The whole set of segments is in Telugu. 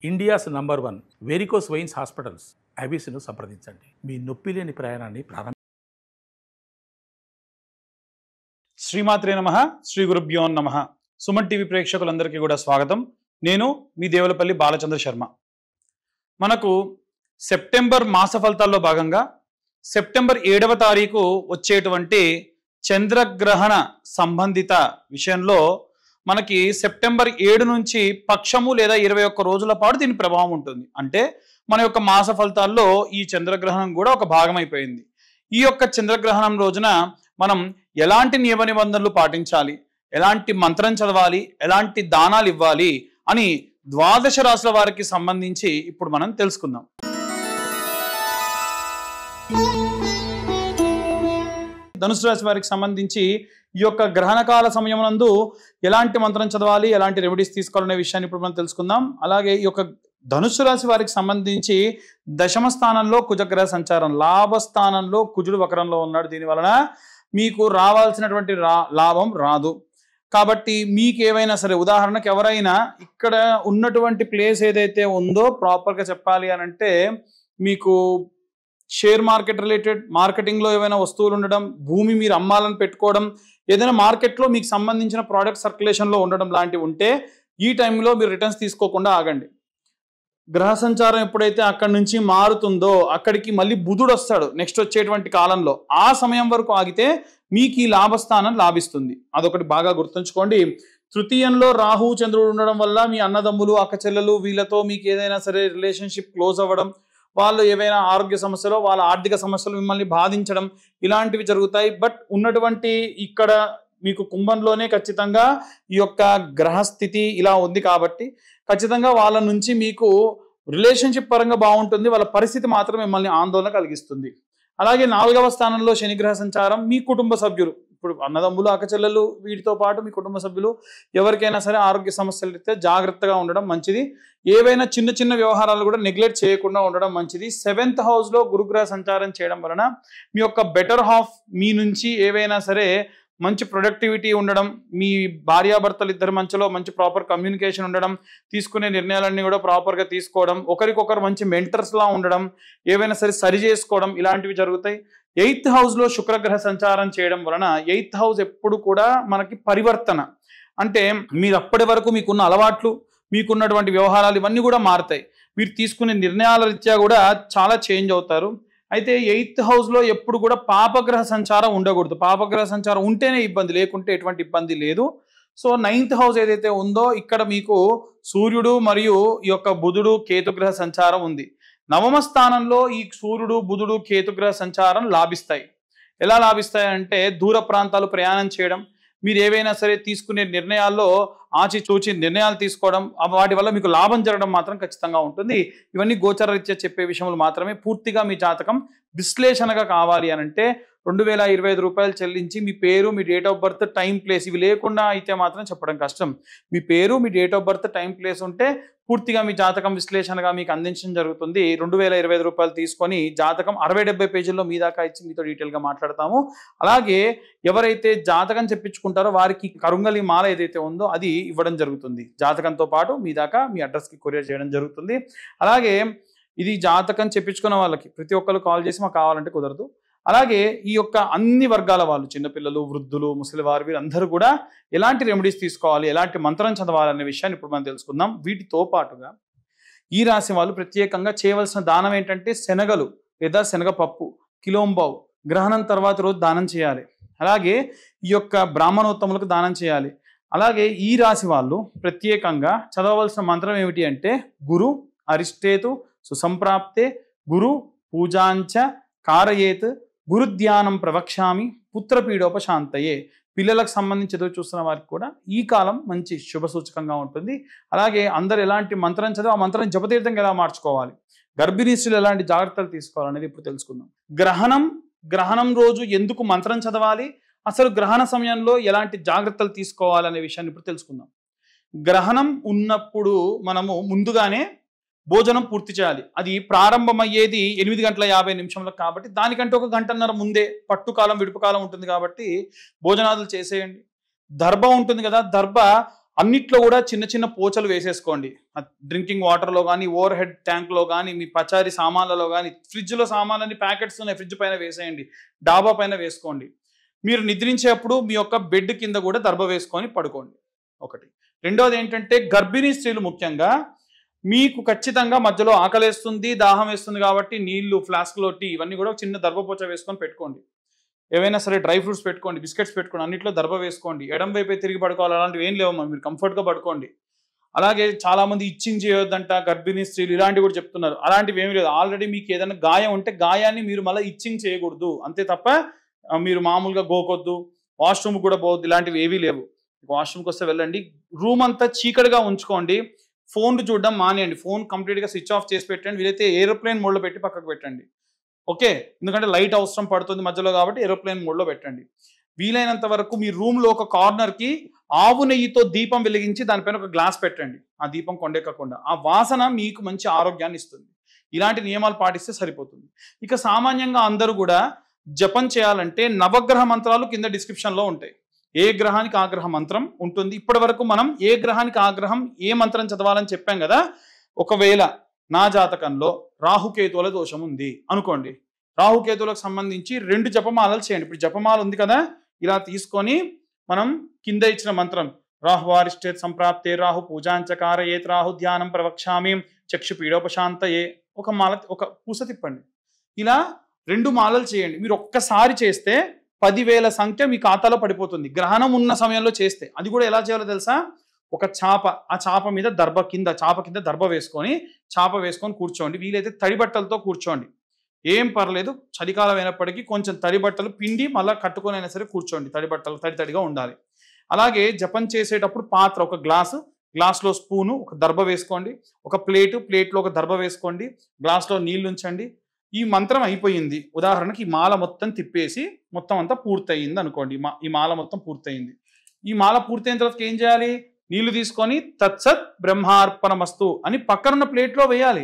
India's number 1 varicose veins hospitals అబిస్ను సంప్రదించండి. మీ నొప్పి లేని ప్రయాణాన్ని శ్రీమాత్రే నమః. శ్రీ గురుభ్యో నమః. సుమన్ టీవీ ప్రేక్షకులందరికీ కూడా స్వాగతం. నేను మీ దేవులపల్లి బాలచంద్ర శర్మ. మనకు సెప్టెంబర్ మాస ఫలితాల్లో భాగంగా సెప్టెంబర్ 7వ తారీఖు వచ్చేటువంటి చంద్రగ్రహణ సంబంధిత విషయంలో మనకి సెప్టెంబర్ 7 నుంచి పక్షము లేదా 21 రోజుల పాటు దీని ప్రభావం ఉంటుంది. అంటే మన యొక్క మాస ఫలితాల్లో ఈ చంద్రగ్రహణం కూడా ఒక భాగం అయిపోయింది. ఈ యొక్క చంద్రగ్రహణం రోజున మనం ఎలాంటి నియమ నిబంధనలు పాటించాలి, ఎలాంటి మంత్రం చదవాలి, ఎలాంటి దానాలు ఇవ్వాలి అని ద్వాదశ రాశుల వారికి సంబంధించి ఇప్పుడు మనం తెలుసుకుందాం. ధనుసు రాశి వారికి సంబంధించి ఈ యొక్క గ్రహణకాల సమయమునందు ఎలాంటి మంత్రం చదవాలి, ఎలాంటి రెమెడీస్ తీసుకోవాలనే విషయాన్ని ఇప్పుడు మనం తెలుసుకుందాం. అలాగే ఈ యొక్క ధనుసు రాశి వారికి సంబంధించి దశమ స్థానంలో కుజగ్రహ సంచారం, లాభస్థానంలో కుజుడు వక్రంలో ఉన్నాడు. దీని వలన మీకు రావాల్సినటువంటి లాభం రాదు. కాబట్టి మీకు ఏవైనా సరే, ఉదాహరణకు ఎవరైనా ఇక్కడ ఉన్నటువంటి ప్లేస్ ఏదైతే ఉందో ప్రాపర్గా చెప్పాలి అని అంటే, మీకు షేర్ మార్కెట్ రిలేటెడ్ మార్కెటింగ్లో ఏవైనా వస్తువులు ఉండడం, భూమి మీరు అమ్మాలని పెట్టుకోవడం, ఏదైనా మార్కెట్లో మీకు సంబంధించిన ప్రోడక్ట్ సర్క్యులేషన్లో ఉండడం లాంటివి ఉంటే ఈ టైంలో మీరు రిటర్న్స్ తీసుకోకుండా ఆగండి. గ్రహ సంచారం ఎప్పుడైతే అక్కడి నుంచి మారుతుందో అక్కడికి మళ్ళీ బుధుడు వస్తాడు నెక్స్ట్ వచ్చేటువంటి కాలంలో. ఆ సమయం వరకు ఆగితే మీకు ఈ లాభస్థానం లాభిస్తుంది. అదొకటి బాగా గుర్తుంచుకోండి. తృతీయంలో రాహు చంద్రుడు ఉండడం వల్ల మీ అన్నదమ్ములు, అక్క చెల్లెలు వీళ్ళతో మీకు ఏదైనా సరే రిలేషన్షిప్ క్లోజ్ అవ్వడం, వాళ్ళు ఏవైనా ఆరోగ్య సమస్యలు, వాళ్ళ ఆర్థిక సమస్యలు మిమ్మల్ని బాధించడం ఇలాంటివి జరుగుతాయి. బట్ ఉన్నటువంటి ఇక్కడ మీకు కుంభంలోనే ఖచ్చితంగా ఈ యొక్క గ్రహస్థితి ఇలా ఉంది కాబట్టి ఖచ్చితంగా వాళ్ళ నుంచి మీకు రిలేషన్షిప్ పరంగా బాగుంటుంది. వాళ్ళ పరిస్థితి మాత్రం మిమ్మల్ని ఆందోళన కలిగిస్తుంది. అలాగే 4వ స్థానంలో శనిగ్రహ సంచారం, మీ కుటుంబ సభ్యులు, ఇప్పుడు అన్నదమ్ములు, అక్కచెల్లెలు వీటితో పాటు మీ కుటుంబ సభ్యులు ఎవరికైనా సరే ఆరోగ్య సమస్యలు అయితే జాగ్రత్తగా ఉండడం మంచిది. ఏవైనా చిన్న చిన్న వ్యవహారాలు కూడా నెగ్లెక్ట్ చేయకుండా ఉండడం మంచిది. 7th హౌస్లో గురుగ్రహ సంచారం చేయడం వలన మీ యొక్క బెటర్ హాఫ్ మీ నుంచి ఏవైనా సరే మంచి ప్రొడక్టివిటీ ఉండడం, మీ భార్యాభర్తలు ఇద్దరి మధ్యలో మంచి ప్రాపర్ కమ్యూనికేషన్ ఉండడం, తీసుకునే నిర్ణయాలన్నీ కూడా ప్రాపర్గా తీసుకోవడం, ఒకరికొకరు మంచి మెంటర్స్లా ఉండడం, ఏవైనా సరే సరి చేసుకోవడం ఇలాంటివి జరుగుతాయి. 8th హౌస్లో శుక్రగ్రహ సంచారం చేయడం వలన 8th హౌస్ ఎప్పుడు కూడా మనకి పరివర్తన, అంటే మీరు అప్పటి వరకు మీకున్న అలవాట్లు, మీకున్నటువంటి వ్యవహారాలు ఇవన్నీ కూడా మారుతాయి. మీరు తీసుకునే నిర్ణయాల రీత్యా కూడా చాలా చేంజ్ అవుతారు. అయితే 8th హౌస్లో ఎప్పుడు కూడా పాపగ్రహ సంచారం ఉండకూడదు. పాపగ్రహ సంచారం ఉంటేనే ఇబ్బంది, లేకుంటే ఎటువంటి ఇబ్బంది లేదు. సో 9th హౌస్ ఏదైతే ఉందో ఇక్కడ మీకు సూర్యుడు మరియు ఈ యొక్క బుధుడు కేతుగ్రహ సంచారం ఉంది. 9వ స్థానంలో ఈ సూర్యుడు, బుధుడు, కేతుగ్రహ సంచారం లాభిస్తాయి. ఎలా లాభిస్తాయి అంటే దూర ప్రాంతాలు ప్రయాణం చేయడం, మీరు ఏవైనా సరే తీసుకునే నిర్ణయాల్లో ఆచితూచి నిర్ణయాలు తీసుకోవడం, వాటి వల్ల మీకు లాభం జరగడం మాత్రం ఖచ్చితంగా ఉంటుంది. ఇవన్నీ గోచర రీత్యా చెప్పే విషయములు మాత్రమే. పూర్తిగా మీ జాతకం విశ్లేషణగా కావాలి అని అంటే 2025 రూపాయలు చెల్లించి మీ పేరు, మీ date of birth, time, place ఇవి లేకుండా అయితే మాత్రం చెప్పడం కష్టం. మీ పేరు, మీ date of birth, time, place ఉంటే పూర్తిగా మీ జాతకం విశ్లేషణగా మీకు అందించడం జరుగుతుంది. 2025 రూపాయలు తీసుకొని జాతకం 60-70 పేజీల్లో మీ దాకా ఇచ్చి మీతో డీటెయిల్గా మాట్లాడతాము. అలాగే ఎవరైతే జాతకం చెప్పించుకుంటారో వారికి కరుంగలి మాల ఏదైతే ఉందో అది ఇవ్వడం జరుగుతుంది. జాతకంతో పాటు మీ దాకా మీ అడ్రస్కి కొరియర్ చేయడం జరుగుతుంది. అలాగే ఇది జాతకం చెప్పించుకున్న వాళ్ళకి ప్రతి ఒక్కరు కాల్ చేసి మాకు కావాలంటే కుదరదు. అలాగే ఈ యొక్క అన్ని వర్గాల వాళ్ళు, చిన్నపిల్లలు, వృద్ధులు, ముసలివారు వీరందరూ కూడా ఎలాంటి రెమెడీస్ తీసుకోవాలి, ఎలాంటి మంత్రం చదవాలనే విషయాన్ని ఇప్పుడు మనం తెలుసుకుందాం. వీటితో పాటుగా ఈ రాశి వాళ్ళు ప్రత్యేకంగా చేయవలసిన దానం ఏంటంటే శనగలు లేదా శనగపప్పు కిలోంబావు గ్రహణం తర్వాత రోజు దానం చేయాలి. అలాగే ఈ యొక్క బ్రాహ్మణోత్తములకు దానం చేయాలి. అలాగే ఈ రాశి వాళ్ళు ప్రత్యేకంగా చదవవలసిన మంత్రం ఏమిటి అంటే గురు అరిష్టేతు సుసంప్రాప్తే గురు పూజాంచ కారయేత్ గురుధ్యానం ప్రవక్ష్యామి పుత్రపీడోపశాంతయే. పిల్లలకు సంబంధించి ఎదురు చూస్తున్న వారికి కూడా ఈ కాలం మంచి శుభ సూచకంగా ఉంటుంది. అలాగే అందరు ఎలాంటి మంత్రం చదివి ఆ మంత్రం జపతీర్థంగా ఎలా మార్చుకోవాలి, గర్భిణీ స్త్రీలు ఎలాంటి జాగ్రత్తలు తీసుకోవాలనేది ఇప్పుడు తెలుసుకుందాం. గ్రహణం రోజు ఎందుకు మంత్రం చదవాలి, అసలు గ్రహణ సమయంలో ఎలాంటి జాగ్రత్తలు తీసుకోవాలనే విషయాన్ని ఇప్పుడు తెలుసుకుందాం. గ్రహణం ఉన్నప్పుడు మనము ముందుగానే భోజనం పూర్తి చేయాలి. అది ప్రారంభమయ్యేది 8:50 కాబట్టి దానికంటే 1 గంటన్నర ముందే, పట్టుకాలం విడుపుకాలం ఉంటుంది కాబట్టి భోజనాదులు చేసేయండి. దర్భ ఉంటుంది కదా, దర్భ అన్నిట్లో కూడా చిన్న చిన్న పోచలు వేసేసుకోండి. డ్రింకింగ్ వాటర్లో కానీ, ఓవర్ హెడ్ ట్యాంక్లో కానీ, మీ పచారీ సామాన్లలో కానీ, ఫ్రిడ్జ్లో సామాన్లన్నీ ప్యాకెట్స్ ఉన్నాయి, ఫ్రిడ్జ్ పైన వేసేయండి, డాబా పైన వేసుకోండి. మీరు నిద్రించేప్పుడు మీ యొక్క బెడ్ కింద కూడా దర్భ వేసుకొని పడుకోండి. ఒకటి. రెండోది ఏంటంటే గర్భిణీ స్త్రీలు ముఖ్యంగా మీకు ఖచ్చితంగా మధ్యలో ఆకలేస్తుంది, దాహం వేస్తుంది కాబట్టి నీళ్లు, ఫ్లాస్క్లో టీ ఇవన్నీ కూడా చిన్న దర్భపోచ వేసుకొని పెట్టుకోండి. ఏవైనా సరే డ్రై ఫ్రూట్స్ పెట్టుకోండి, బిస్కెట్స్ పెట్టుకోండి, అన్నింటిలో దర్భ వేసుకోండి. ఎడం వైపే తిరిగి పడుకోవాలి, అలాంటివి ఏం లేవమ్మా, మీరు కంఫర్ట్గా పడుకోండి. అలాగే చాలామంది ఇచ్చింగ్ చేయొద్దంట గర్భిణీ స్త్రీలు, ఇలాంటివి కూడా చెప్తున్నారు. అలాంటివి ఏమీ లేదు. ఆల్రెడీ మీకు ఏదైనా గాయం ఉంటే గాయాన్ని మీరు మళ్ళీ ఇచ్చింగ్ చేయకూడదు, అంతే తప్ప మీరు మామూలుగా గోకొద్దు, వాష్రూమ్ కూడా పోవద్దు, ఇలాంటివి ఏవీ లేవు. వాష్రూమ్కి వస్తే వెళ్ళండి. రూమ్ అంతా చీకటిగా ఉంచుకోండి. ఫోన్లు చూడడం మానేయండి. ఫోన్ కంప్లీట్గా స్విచ్ ఆఫ్ చేసి పెట్టండి. వీలైతే ఏరోప్లేన్ మోడ్లో పెట్టి పక్కకు పెట్టండి. ఓకే, ఎందుకంటే లైట్ అవసరం పడుతుంది మధ్యలో కాబట్టి ఏరోప్లేన్ మోడ్లో పెట్టండి. వీలైనంత వరకు మీ రూమ్లో ఒక కార్నర్కి ఆవు నెయ్యితో దీపం వెలిగించి దానిపైన ఒక గ్లాస్ పెట్టండి, ఆ దీపం కొండెక్కకుండా. ఆ వాసన మీకు మంచి ఆరోగ్యాన్ని ఇస్తుంది. ఇలాంటి నియమాలు పాటిస్తే సరిపోతుంది. ఇక సామాన్యంగా అందరూ కూడా జపం చేయాలంటే నవగ్రహ మంత్రాలు కింద డిస్క్రిప్షన్లో ఉంటాయి. ఏ గ్రహానికి ఆ గ్రహ మంత్రం ఉంటుంది. ఇప్పటి వరకు మనం ఏ గ్రహానికి ఆ గ్రహం ఏ మంత్రం చదవాలని చెప్పాం కదా. ఒకవేళ నా జాతకంలో రాహుకేతువుల దోషం ఉంది అనుకోండి, రాహుకేతువులకు సంబంధించి 2 జపమాలలు చేయండి. ఇప్పుడు జపమాల ఉంది కదా, ఇలా తీసుకొని మనం కింద ఇచ్చిన మంత్రం రాహువారిష్ఠేత్ సంప్రాప్తే రాహు పూజాంచకార ఏత్ రాహు ధ్యానం ప్రవక్ష్యామి చక్షు పీడోపశాంతయే, ఒక మాల, ఒక పూస తిప్పండి. ఇలా 2 మాలలు చేయండి. మీరు ఒక్కసారి చేస్తే 10,000 సంఖ్య మీ ఖాతాలో పడిపోతుంది. గ్రహణం ఉన్న సమయంలో చేస్తే. అది కూడా ఎలా చేయాలో తెలుసా? ఒక చాప, ఆ చాప మీద చాప కింద దర్భ వేసుకొని, చాప వేసుకొని కూర్చోండి. వీలైతే తడి బట్టలతో కూర్చోండి, ఏం పర్లేదు. చలికాలం అయినప్పటికీ కొంచెం తడి బట్టలు పిండి మళ్ళీ కట్టుకొని అయినా సరే కూర్చోండి. తడి బట్టలు తడిగా ఉండాలి. అలాగే జపం చేసేటప్పుడు పాత్ర, ఒక గ్లాస్లో స్పూను, ఒక దర్భ వేసుకోండి. ఒక ప్లేట్లో ఒక దర్భ వేసుకోండి. గ్లాస్లో నీళ్ళు ఉంచండి. ఈ మంత్రం అయిపోయింది. ఉదాహరణకి ఈ మాల మొత్తం తిప్పేసి మొత్తం అంతా పూర్తయింది అనుకోండి. ఈ మాల మొత్తం పూర్తయింది. ఈ మాల పూర్తయిన తర్వాత ఏం చేయాలి? నీళ్లు తీసుకొని తత్సత్ బ్రహ్మార్పణమస్తు అని పక్కనున్న ప్లేట్లో వేయాలి.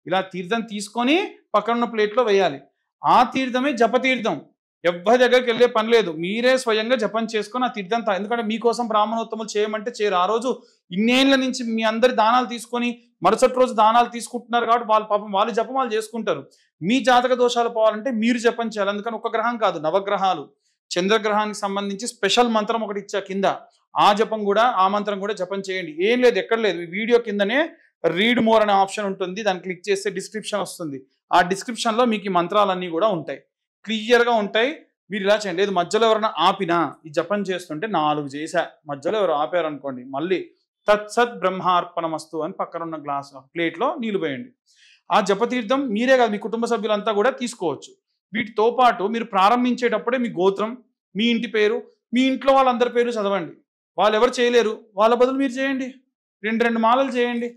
ఇలా తీర్థం తీసుకొని పక్కనున్న ప్లేట్లో వేయాలి. ఆ తీర్థమే జపతీర్థం. ఎవ్వరి దగ్గరికి వెళ్ళే పని లేదు. మీరే స్వయంగా జపం చేసుకొని ఆ తీర్థం ఎందుకంటే మీకోసం బ్రాహ్మణోత్తములు చేయమంటే చేయరు. ఆ రోజు ఇన్నేళ్ల నుంచి మీ అందరి దానాలు తీసుకొని మరుసటి రోజు దానాలు తీసుకుంటున్నారు కాబట్టి వాళ్ళు పాపం వాళ్ళు జపం వాళ్ళు చేసుకుంటారు. మీ జాతక దోషాలు పోవాలంటే మీరు జపం చేయాలి. అందుకని ఒక గ్రహం కాదు, నవగ్రహాలు. చంద్రగ్రహానికి సంబంధించి స్పెషల్ మంత్రం ఒకటి ఇచ్చా కింద. ఆ జపం కూడా, ఆ మంత్రం కూడా జపం చేయండి. ఏం లేదు, ఎక్కడ లేదు. ఈ వీడియో కిందనే రీడ్ మోర్ అనే ఆప్షన్ ఉంటుంది. దాన్ని క్లిక్ చేస్తే డిస్క్రిప్షన్ వస్తుంది. ఆ డిస్క్రిప్షన్లో మీకు ఈ మంత్రాలన్నీ కూడా ఉంటాయి, క్లియర్గా ఉంటాయి. మీరు ఇలా చేయండి. లేదు మధ్యలో ఎవరైనా ఆపినా, ఈ జపం చేస్తుంటే 4 చేశా, మధ్యలో ఎవరు ఆపారు అనుకోండి, మళ్ళీ తత్సత్ బ్రహ్మార్పణమస్తు అని పక్కన ఉన్న ప్లేట్లో నీళ్లు పోయండి. ఆ జపతీర్థం మీరే కాదు, మీ కుటుంబ సభ్యులంతా కూడా తీసుకోవచ్చు. వీటితో పాటు మీరు ప్రారంభించేటప్పుడే మీ గోత్రం, మీ ఇంటి పేరు, మీ ఇంట్లో వాళ్ళందరి పేరు చదవండి. వాళ్ళు ఎవరు చేయలేరు, వాళ్ళ బదులు మీరు చేయండి. 2 మాలలు చేయండి.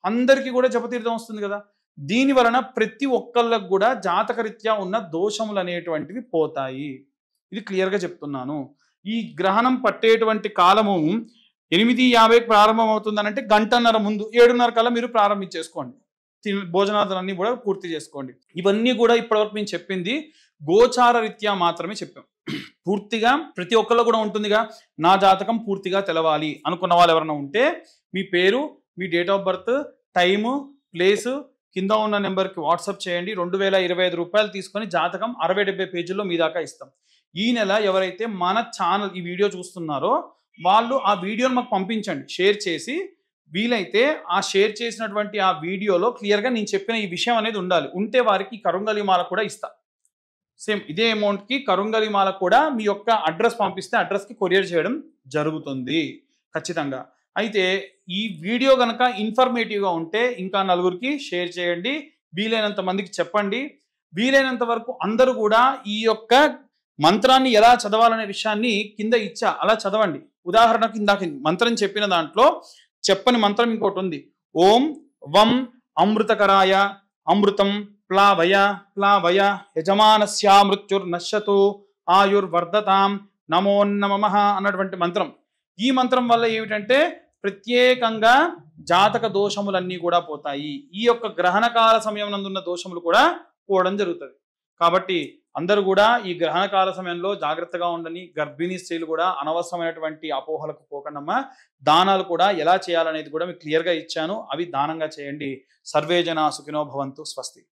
అందరికీ కూడా జపతీర్థం వస్తుంది కదా. దీని వలన ప్రతి ఒక్కళ్ళకు కూడా జాతకరీత్యా ఉన్న దోషములు అనేటువంటివి పోతాయి. ఇది క్లియర్గా చెప్తున్నాను. ఈ గ్రహణం పట్టేటువంటి కాలము 8:50కి ప్రారంభం అవుతుందనంటే గంటన్నర ముందు 7:30 కల్లా మీరు ప్రారంభించేసుకోండి. భోజనాలన్నీ కూడా పూర్తి చేసుకోండి. ఇవన్నీ కూడా ఇప్పటివరకు మేము చెప్పింది గోచార రీత్యా మాత్రమే చెప్పాం. పూర్తిగా ప్రతి ఒక్కళ్ళు కూడా ఉంటుందిగా, నా జాతకం పూర్తిగా తెలవాలి అనుకున్న వాళ్ళు ఎవరైనా ఉంటే మీ పేరు, మీ date of birth, time, place కింద ఉన్న నెంబర్కి వాట్సాప్ చేయండి. 2025 రూపాయలు తీసుకొని జాతకం 60-70 పేజీల్లో మీ దాకా ఇస్తాం. ఈ నెల ఎవరైతే మన ఛానల్ ఈ వీడియో చూస్తున్నారో వాళ్ళు ఆ వీడియోని మాకు పంపించండి, షేర్ చేసి. వీలైతే ఆ షేర్ చేసినటువంటి ఆ వీడియోలో క్లియర్గా నేను చెప్పిన ఈ విషయం అనేది ఉండాలి. ఉంటే వారికి కరుంగలిమాల కూడా ఇస్తా. సేమ్ ఇదే అమౌంట్కి కరుంగలిమాల కూడా మీ యొక్క అడ్రస్ పంపిస్తే అడ్రస్కి కొరియర్ చేయడం జరుగుతుంది ఖచ్చితంగా. అయితే ఈ వీడియో కనుక ఇన్ఫర్మేటివ్గా ఉంటే ఇంకా నలుగురికి షేర్ చేయండి, వీలైనంత మందికి చెప్పండి. వీలైనంత వరకు అందరూ కూడా ఈ యొక్క మంత్రాన్ని ఎలా చదవాలనే విషయాన్ని కింద ఇచ్చా, అలా చదవండి. ఉదాహరణకు ఇందాక మంత్రం చెప్పిన దాంట్లో చెప్పని మంత్రం ఇంకోటి ఉంది. ఓం వం అమృతకరాయ అమృతం ప్లావయ ప్లావయ యజమానస్యా మృత్యుర్నశ్యతు ఆయుర్వర్ధతాం నమోన్నమః అన్నటువంటి మంత్రం. ఈ మంత్రం వల్ల ఏమిటంటే ప్రత్యేకంగా జాతక దోషములన్నీ కూడా పోతాయి. ఈ యొక్క గ్రహణకాల సమయం నందున్న దోషములు కూడా పోవడం జరుగుతుంది. కాబట్టి అందరూ కూడా ఈ గ్రహణ కాల సమయంలో జాగ్రత్తగా ఉండని, గర్భిణీ స్త్రీలు కూడా అనవసరమైనటువంటి అపోహలకు పోకండమ్మా. దానాలు కూడా ఎలా చేయాలనేది కూడా మీకు క్లియర్గా ఇచ్చాను. అవి దానంగా చేయండి. సర్వే జనా సుఖినో భవంతు. స్వస్తి.